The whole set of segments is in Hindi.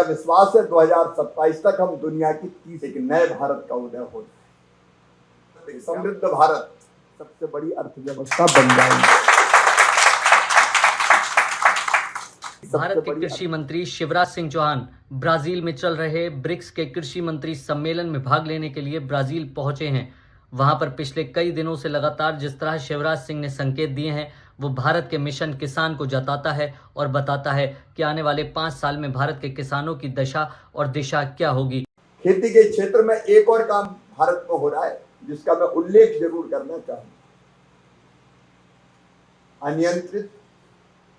विश्वास है 2027 तक हम दुनिया की 30 एक नए भारत का उदय हो जाए, एक समृद्ध भारत, सबसे बड़ी अर्थव्यवस्था बन जाएगी। भारत के कृषि मंत्री शिवराज सिंह चौहान ब्राजील में चल रहे ब्रिक्स के कृषि मंत्री सम्मेलन में भाग लेने के लिए ब्राजील पहुंचे हैं। वहां पर पिछले कई दिनों से लगातार जिस तरह शिवराज सिंह ने संकेत दिए हैं, वो भारत के मिशन किसान को जताता है और बताता है कि आने वाले 5 साल में भारत के किसानों की दशा और दिशा क्या होगी। खेती के क्षेत्र में एक और काम भारत में हो रहा है जिसका मैं उल्लेख जरूर करना चाहूंगा। अनियंत्रित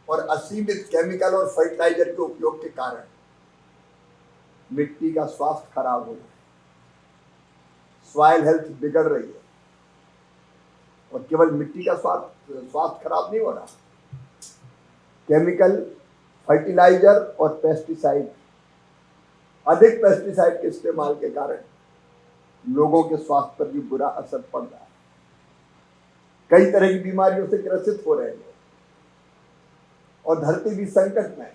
और असीमित केमिकल और फर्टिलाइजर के उपयोग के कारण मिट्टी का स्वास्थ्य खराब हो रहा है, सॉइल हेल्थ बिगड़ रही है। और केवल मिट्टी का स्वास्थ्य खराब नहीं हो रहा, केमिकल, फर्टिलाइजर और पेस्टिसाइड, अधिक पेस्टिसाइड के इस्तेमाल के कारण लोगों के स्वास्थ्य पर भी बुरा असर पड़ रहा है। कई तरह की बीमारियों से ग्रसित हो रहे हैं और धरती भी संकट में है।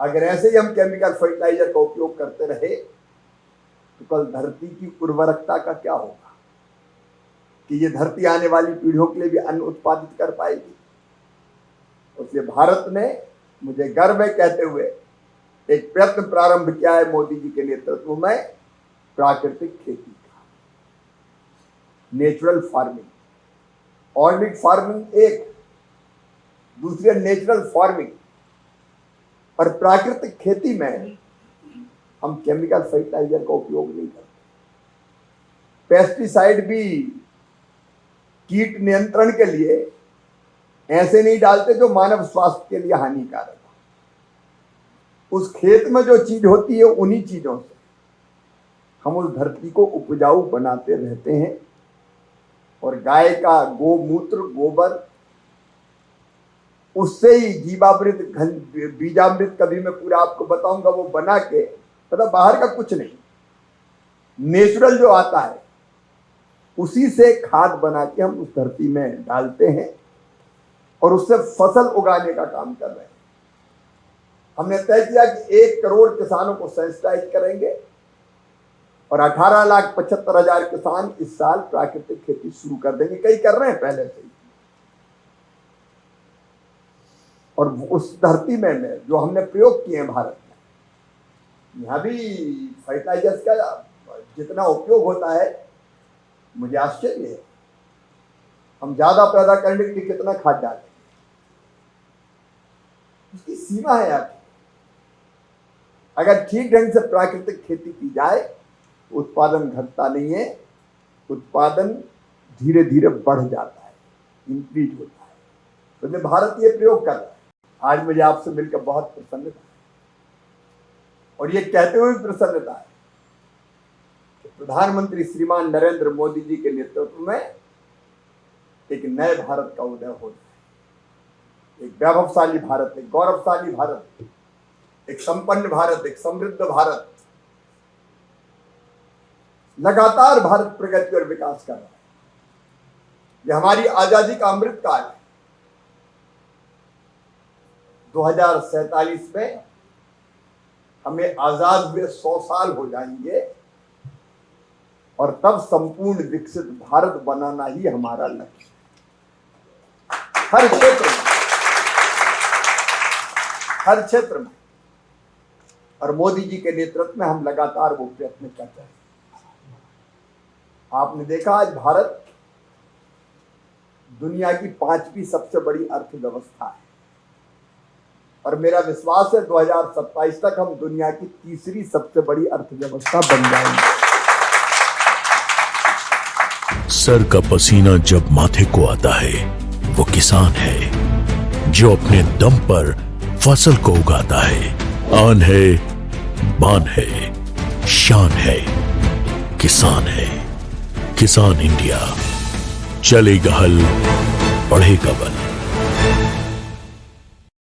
अगर ऐसे ही हम केमिकल फर्टिलाइजर का उपयोग करते रहे तो कल धरती की उर्वरकता का क्या होगा कि ये धरती आने वाली पीढ़ियों के लिए भी अन्न उत्पादित कर पाएगी। इसलिए भारत ने, मुझे गर्व है कहते हुए, एक प्रयत्न प्रारंभ किया है मोदी जी के नेतृत्व में प्राकृतिक खेती का, नेचुरल फार्मिंग। ऑर्गेनिक फार्मिंग एक, दूसरी नेचुरल फार्मिंग। और प्राकृतिक खेती में हम केमिकल फर्टिलाइजर का उपयोग नहीं करते, पेस्टिसाइड भी कीट नियंत्रण के लिए ऐसे नहीं डालते जो मानव स्वास्थ्य के लिए हानिकारक हो। उस खेत में जो चीज होती है उन्हीं चीजों से हम उस धरती को उपजाऊ बनाते रहते हैं। और गाय का गोमूत्र, गोबर, उससे ही जीवामृत, बीजामृत, कभी मैं पूरा आपको बताऊंगा, वो बना के, मतलब बाहर का कुछ नहीं, नेचुरल जो आता है उसी से खाद बना के हम उस धरती में डालते हैं और उससे फसल उगाने का काम कर रहे हैं। हमने तय किया कि 1 करोड़ किसानों को सेंसिटाइज करेंगे और 18,75,000 किसान इस साल प्राकृतिक खेती शुरू कर देंगे। कई कर रहे हैं पहले से ही। और उस धरती में जो हमने प्रयोग किए हैं भारत में, यहाँ भी फर्टिलाइजर्स का जितना उपयोग होता है, मुझे आश्चर्य है हम ज्यादा पैदा करने के लिए कितना खाद डालें। उसकी सीमा है यार। अगर ठीक ढंग से प्राकृतिक खेती की जाए तो उत्पादन घटता नहीं है, उत्पादन धीरे धीरे बढ़ जाता है, इंक्रीज होता है। तो भारत ये प्रयोग कर रहा है। आज मुझे आपसे मिलकर बहुत प्रसन्नता है और ये कहते हुए भी प्रसन्नता है कि प्रधानमंत्री श्रीमान नरेंद्र मोदी जी के नेतृत्व में एक नए भारत का उदय हो जाए, एक वैभवशाली भारत, एक गौरवशाली भारत, एक संपन्न भारत, एक समृद्ध भारत। लगातार भारत प्रगति और विकास कर रहा है। यह हमारी आजादी का अमृत काल है। 2047 में हमें आजाद हुए 100 साल हो जाएंगे और तब संपूर्ण विकसित भारत बनाना ही हमारा लक्ष्य है। हर क्षेत्र में, हर क्षेत्र में। और मोदी जी के नेतृत्व में हम लगातार वो प्रयत्न कर रहे हैं। आपने देखा आज भारत दुनिया की 5वीं सबसे बड़ी अर्थव्यवस्था है और मेरा विश्वास है 2027 तक हम दुनिया की 3री सबसे बड़ी अर्थव्यवस्था बन जाएंगे। सर का पसीना जब माथे को आता है वो किसान है जो अपने दम पर फसल को उगाता है। आन है, बान है, शान है, किसान है। किसान इंडिया, चलेगा हल, बढ़ेगा बल।